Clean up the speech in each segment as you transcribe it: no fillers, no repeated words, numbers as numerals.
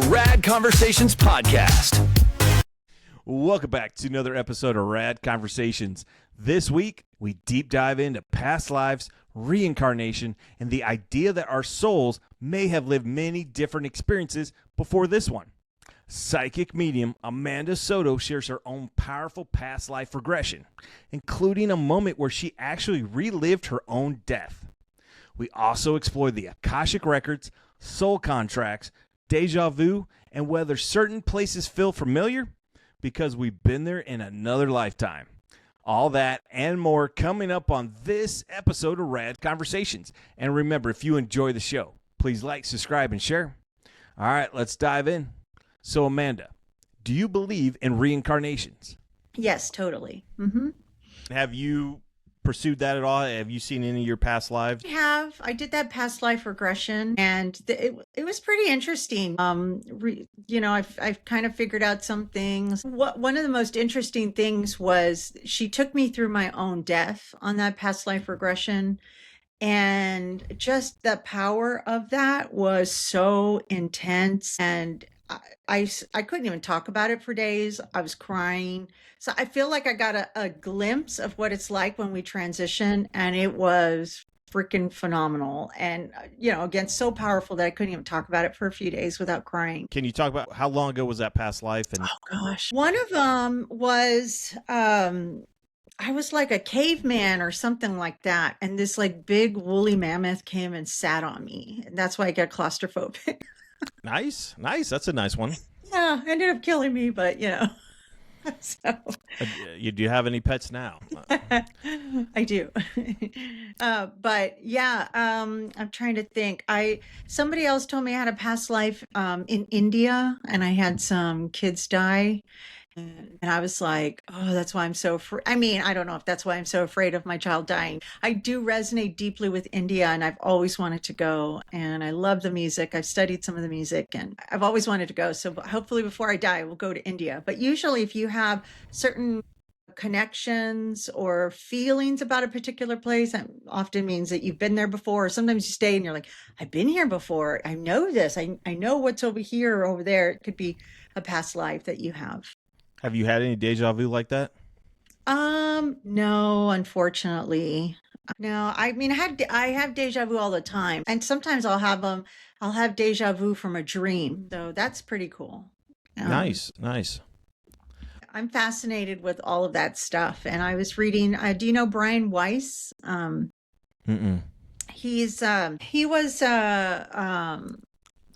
the Rad Conversations podcast. Welcome back to another episode of Rad Conversations. This week, we deep dive into past lives, reincarnation, and the idea that our souls may have lived many different experiences before this one. Psychic medium Amanda Soto shares her own powerful past life regression, including a moment where she actually relived her own death. We also explore the Akashic records, soul contracts, deja vu, and whether certain places feel familiar because we've been there in another lifetime. All that and more coming up on this episode of Rad Conversations. And remember, if you enjoy the show, please like, subscribe, and share. All right, let's dive in. So, Amanda, do you believe in reincarnations? Yes, totally. Mm-hmm. Have you pursued that at all? Have you seen any of your past lives? I did that past life regression, and it was pretty interesting. I've kind of figured out some things. One of the most interesting things was she took me through my own death on that past life regression, and just the power of that was so intense, and I couldn't even talk about it for days. I was crying. So I feel like I got a glimpse of what it's like when we transition, and it was freaking phenomenal. And, again, so powerful that I couldn't even talk about it for a few days without crying. Can you talk about how long ago was that past life? And oh, gosh. One of them was, I was like a caveman or something like that. And this like big woolly mammoth came and sat on me. And that's why I get claustrophobic. Nice. That's a nice one. Yeah, ended up killing me, but So. Do you have any pets now? I do. But yeah, I'm trying to think. Somebody else told me I had a past life in India, and I had some kids die. And I was like, oh, that's why I'm so afraid. I mean, I don't know if that's why I'm so afraid of my child dying. I do resonate deeply with India, and I've always wanted to go. And I love the music. I've studied some of the music, and I've always wanted to go. So hopefully before I die, we'll go to India. But usually if you have certain connections or feelings about a particular place, that often means that you've been there before. Or sometimes you stay and you're like, I've been here before. I know this. I know what's over here or over there. It could be a past life that you have. Have you had any deja vu like that? No, unfortunately. No, I mean, I have deja vu all the time, and sometimes I'll have deja vu from a dream. So that's pretty cool. Nice. I'm fascinated with all of that stuff. And I was reading, do you know Brian Weiss? He was,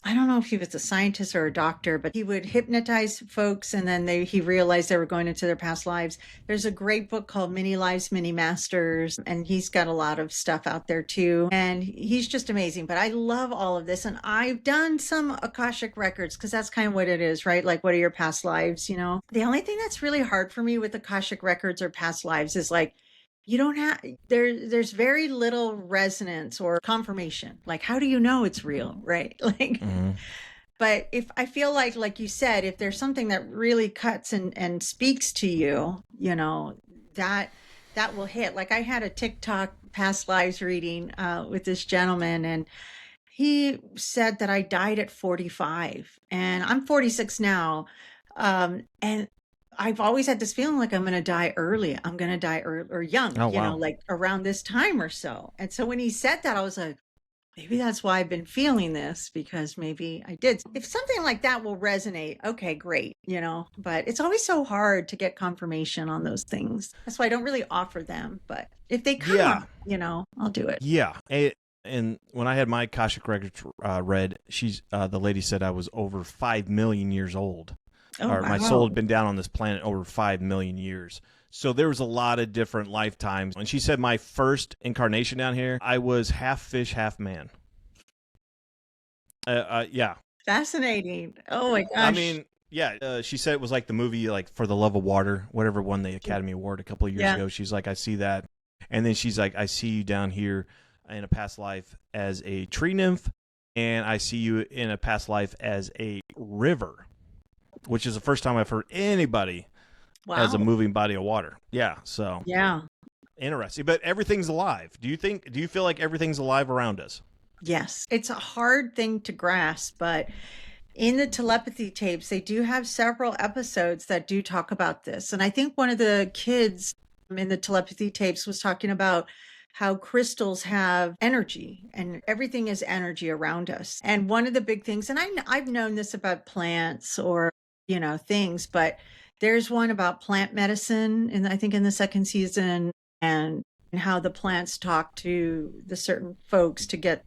I don't know if he was a scientist or a doctor, but he would hypnotize folks, and then he realized they were going into their past lives. There's a great book called Many Lives, Many Masters, and he's got a lot of stuff out there too. And he's just amazing. But I love all of this. And I've done some Akashic records because that's kind of what it is, right? Like, what are your past lives, The only thing that's really hard for me with Akashic records or past lives is like, you don't have, there's very little resonance or confirmation. Like, how do you know it's real, right? Like, But if I feel like you said, if there's something that really cuts and speaks to you, that will hit. Like, I had a TikTok past lives reading with this gentleman, and he said that I died at 45, and I'm 46 now. And I've always had this feeling like I'm going to die early. I'm going to die or young, wow. Like around this time or so. And so when he said that, I was like, maybe that's why I've been feeling this, because maybe I did. If something like that will resonate, okay, great, but it's always so hard to get confirmation on those things. That's why I don't really offer them. But if they come, I'll do it. Yeah. And when I had my Akashic records read, the lady said I was over 5 million years old. Wow. My soul had been down on this planet over 5 million years. So there was a lot of different lifetimes. And she said my first incarnation down here, I was half fish, half man. Yeah. Fascinating. Oh my gosh. I mean, yeah. She said it was like the movie, like For the Love of Water, whatever won the Academy Award a couple of years ago. She's like, I see that. And then she's like, I see you down here in a past life as a tree nymph, and I see you in a past life as a river, which is the first time I've heard anybody as a moving body of water. Yeah. So interesting. But everything's alive. Do you feel like everything's alive around us? Yes. It's a hard thing to grasp, but in the telepathy tapes, they do have several episodes that do talk about this. And I think one of the kids in the telepathy tapes was talking about how crystals have energy and everything is energy around us. And one of the big things, and I've known this about plants or, things, but there's one about plant medicine, and I think in the second season, and how the plants talk to the certain folks to get,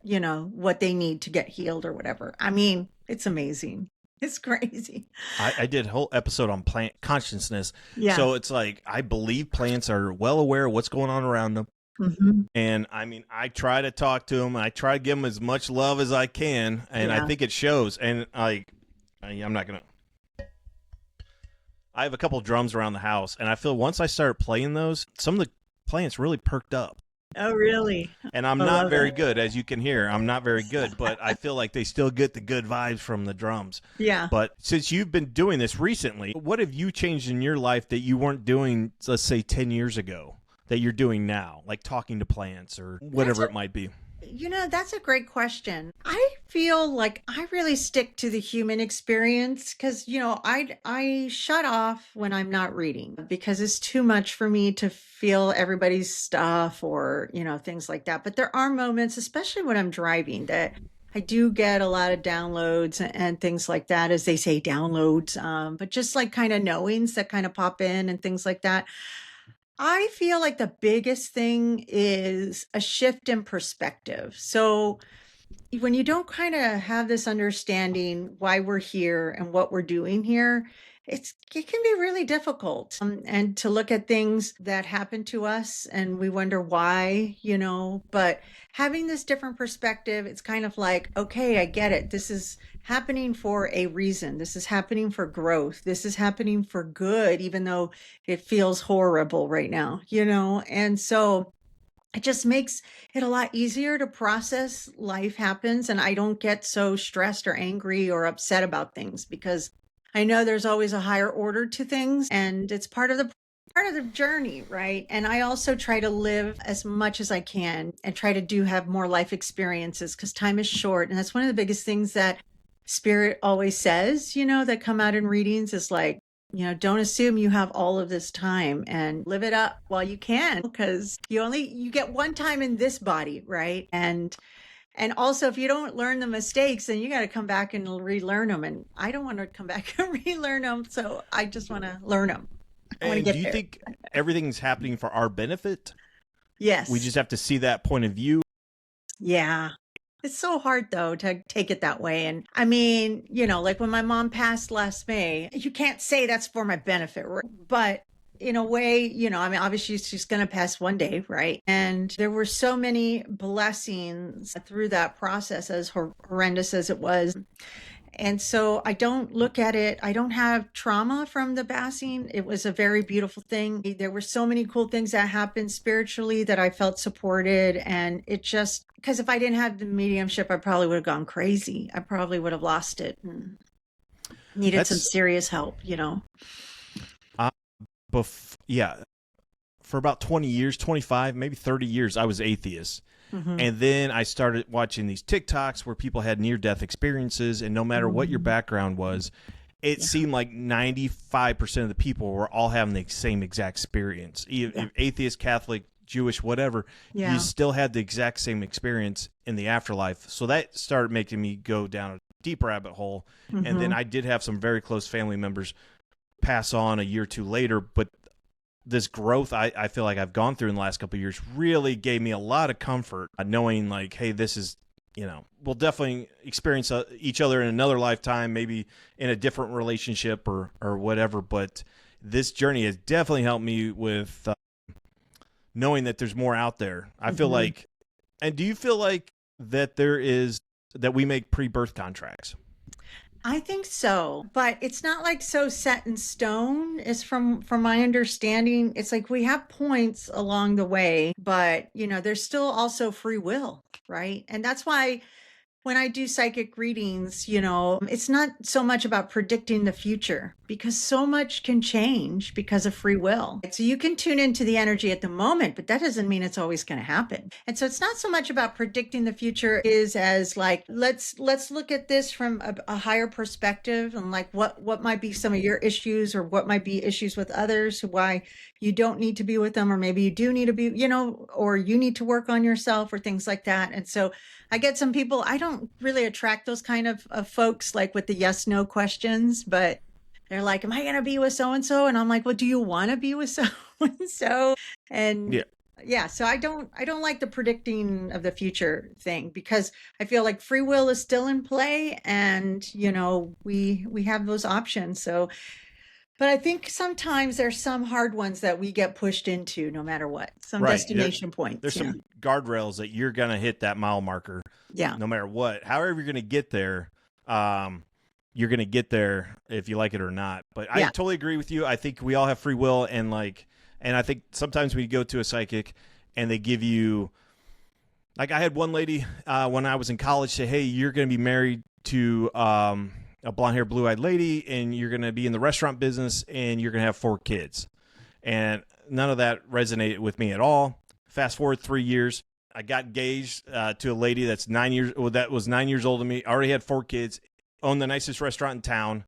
what they need to get healed or whatever. I mean, it's amazing. It's crazy. I did a whole episode on plant consciousness. Yeah. So it's like, I believe plants are well aware of what's going on around them. Mm-hmm. And I mean, I try to talk to them. I try to give them as much love as I can. And Yeah. I think it shows. And I'm not going to. I have a couple drums around the house. And I feel once I start playing those, some of the plants really perked up. Oh, really? And I'm not very good, as you can hear. I'm not very good, but I feel like they still get the good vibes from the drums. Yeah. But since you've been doing this recently, what have you changed in your life that you weren't doing, let's say, 10 years ago, that you're doing now, like talking to plants or whatever it might be? That's a great question. I feel like I really stick to the human experience because, I shut off when I'm not reading because it's too much for me to feel everybody's stuff or, things like that. But there are moments, especially when I'm driving, that I do get a lot of downloads and things like that, as they say, downloads, but just like kind of knowings that kind of pop in and things like that. I feel like the biggest thing is a shift in perspective. So when you don't kind of have this understanding why we're here and what we're doing here, it can be really difficult. And to look at things that happen to us and we wonder why, but having this different perspective, it's kind of like, okay, I get it. This is happening for a reason. This is happening for growth. This is happening for good, even though it feels horrible right now, And so it just makes it a lot easier to process life happens. And I don't get so stressed or angry or upset about things because I know there's always a higher order to things and it's part of the journey, right? And I also try to live as much as I can and try to have more life experiences because time is short. And that's one of the biggest things that Spirit always says, that come out in readings is like, don't assume you have all of this time and live it up while you can, because you get one time in this body, right? And also, if you don't learn the mistakes, then you got to come back and relearn them. And I don't want to come back and relearn them. So I just want to learn them. And do you think everything's happening for our benefit? Yes. We just have to see that point of view. Yeah. It's so hard, though, to take it that way. And I mean, like when my mom passed last May, you can't say that's for my benefit, right? But in a way, obviously she's going to pass one day, right? And there were so many blessings through that process, as horrendous as it was. And so I don't look at it. I don't have trauma from the passing. It was a very beautiful thing. There were so many cool things that happened spiritually that I felt supported. And it just, because if I didn't have the mediumship, I probably would have gone crazy. I probably would have lost it and needed some serious help, For about 20 years, 25, maybe 30 years, I was atheist. Mm-hmm. And then I started watching these TikToks where people had near-death experiences, and no matter what your background was, it seemed like 95% of the people were all having the same exact experience. Atheist, Catholic, Jewish, whatever, you still had the exact same experience in the afterlife. So that started making me go down a deep rabbit hole. Mm-hmm. And then I did have some very close family members pass on a year or two later, but this growth I feel like I've gone through in the last couple of years really gave me a lot of comfort, knowing like, hey, this is, we'll definitely experience each other in another lifetime, maybe in a different relationship or whatever. But this journey has definitely helped me with knowing that there's more out there. I feel like, and do you feel like that that we make pre-birth contracts? I think so, but it's not like so set in stone. It's from my understanding, it's like we have points along the way, but there's still also free will, right? And that's why when I do psychic readings, it's not so much about predicting the future because so much can change because of free will. So you can tune into the energy at the moment, but that doesn't mean it's always going to happen. And so it's not so much about predicting the future is as like, let's look at this from a higher perspective and like what might be some of your issues or what might be issues with others, why you don't need to be with them, or maybe you do need to be, or you need to work on yourself or things like that. And so I get some people, I don't really attract those kind of folks like with the yes, no questions, but they're like, am I going to be with so-and-so? And I'm like, well, do you want to be with so-and-so? And yeah, so I don't like the predicting of the future thing because I feel like free will is still in play and, we have those options. So, but I think sometimes there's some hard ones that we get pushed into no matter what, some destination points. There's some guardrails that you're going to hit that mile marker. Yeah. No matter what, however you're going to get there, you're going to get there if you like it or not. But I totally agree with you. I think we all have free will and I think sometimes we go to a psychic and they give you, like I had one lady when I was in college say, hey, you're going to be married to a blonde-haired, blue-eyed lady, and you're going to be in the restaurant business, and you're going to have 4 kids. And none of that resonated with me at all. Fast forward 3 years, I got engaged to a lady that was 9 years older than me, already had 4 kids, owned the nicest restaurant in town,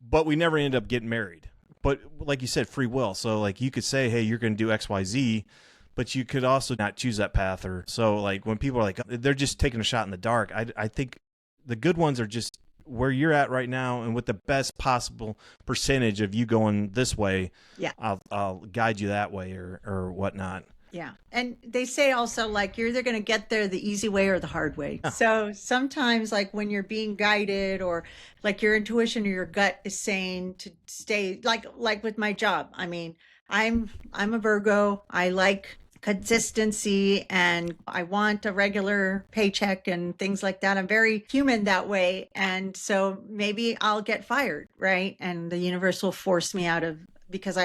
but we never ended up getting married. But like you said, free will. So like you could say, hey, you're going to do X, Y, Z, but you could also not choose that path. Or so like when people are like, they're just taking a shot in the dark. I think the good ones are just where you're at right now and with the best possible percentage of you going this way. Yeah. I'll guide you that way or whatnot. Yeah. And they say also like you're either going to get there the easy way or the hard way. So sometimes like when you're being guided or like your intuition or your gut is saying to stay like with my job. I mean, I'm a Virgo. I like consistency and I want a regular paycheck and things like that. I'm very human that way. And so maybe I'll get fired, right? And the universe will force me out of because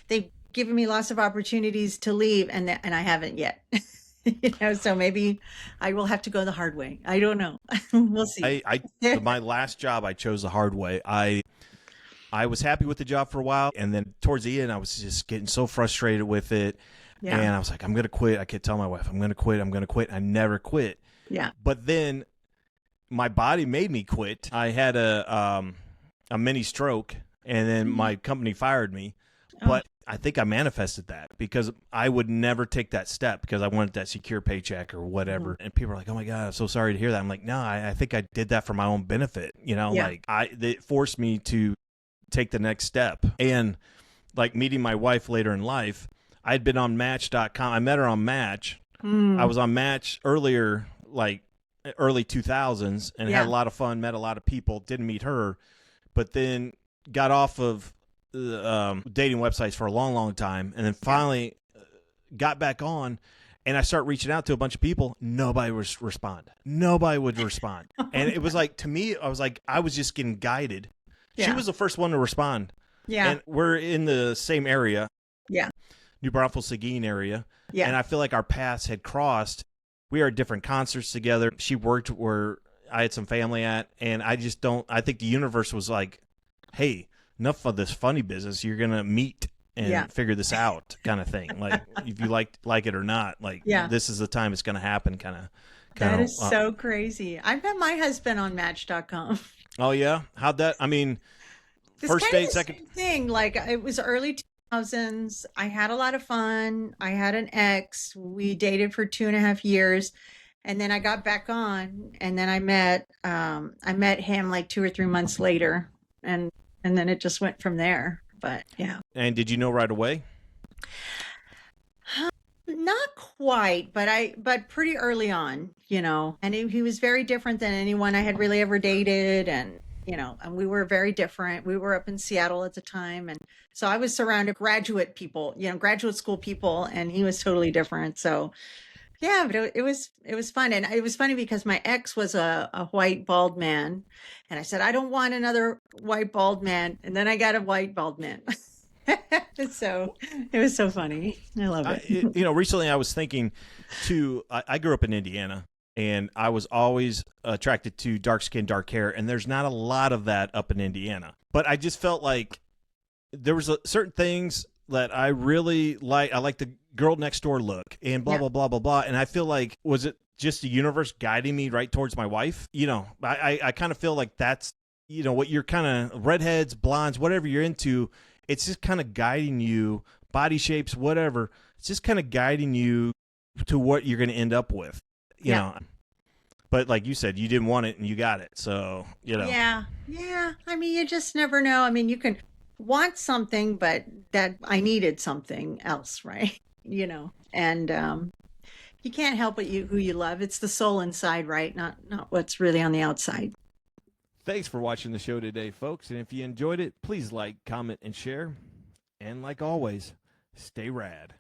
they've given me lots of opportunities to leave and I haven't yet. So maybe I will have to go the hard way. I don't know. We'll see. My last job, I chose the hard way. I was happy with the job for a while. And then towards the end, I was just getting so frustrated with it. Yeah. And I was like, I'm going to quit. I kept telling my wife, I'm going to quit. I never quit. Yeah. But then my body made me quit. I had a mini stroke and then my company fired me. Oh. But I think I manifested that because I would never take that step because I wanted that secure paycheck or whatever. Mm-hmm. And people are like, oh my God, I'm so sorry to hear that. I'm like, no, I think I did that for my own benefit. It forced me to take the next step. And like meeting my wife later in life, I'd been on Match.com. I met her on Match. I was on Match earlier, like early 2000s, and had a lot of fun, met a lot of people, didn't meet her, but then got off of dating websites for a long, long time, and then finally got back on, and I start reaching out to a bunch of people. Nobody would respond. And it was like, to me, I was just getting guided. Yeah. She was the first one to respond. Yeah. And we're in the same area. Yeah. New Braunfels, Seguin area. Yeah. And I feel like our paths had crossed. We were at different concerts together. She worked where I had some family at. And I think the universe was like, hey, enough of this funny business. You're going to meet and figure this out kind of thing. Like if you like it or not, this is the time it's going to happen kind of. That is so crazy. I met my husband on Match.com. Oh, yeah? How'd that, I mean, first date, second thing. Like it was early 2000s. I had a lot of fun. I had an ex. We dated for 2.5 years. And then I got back on and then I met him like 2 or 3 months later. And then it just went from there. But yeah. And did you know right away? Not quite, but pretty early on, and he was very different than anyone I had really ever dated. And, and we were very different. We were up in Seattle at the time. And so I was surrounded graduate people, graduate school people, and he was totally different. So yeah, but it was fun. And it was funny because my ex was a white bald man. And I said, I don't want another white bald man. And then I got a white bald man. So it was so funny. I love it. Recently I was thinking too, I grew up in Indiana and I was always attracted to dark skin, dark hair, and there's not a lot of that up in Indiana. But I just felt like there was certain things that I really like. I like the girl next door look and blah, blah, blah, blah, blah. And I feel like, was it just the universe guiding me right towards my wife? You know, I kind of feel like that's, you know, what you're kind of redheads, blondes, whatever you're into, it's just kind of guiding you, body shapes, whatever. It's just kind of guiding you to what you're going to end up with, you know. But like you said, you didn't want it and you got it. So, you know. Yeah. I mean, you just never know. I mean, you can want something, but that I needed something else, right? You know, and you can't help but who you love. It's the soul inside, right? Not what's really on the outside. Thanks for watching the show today, folks. And if you enjoyed it, please like, comment, and share. And like always, stay rad.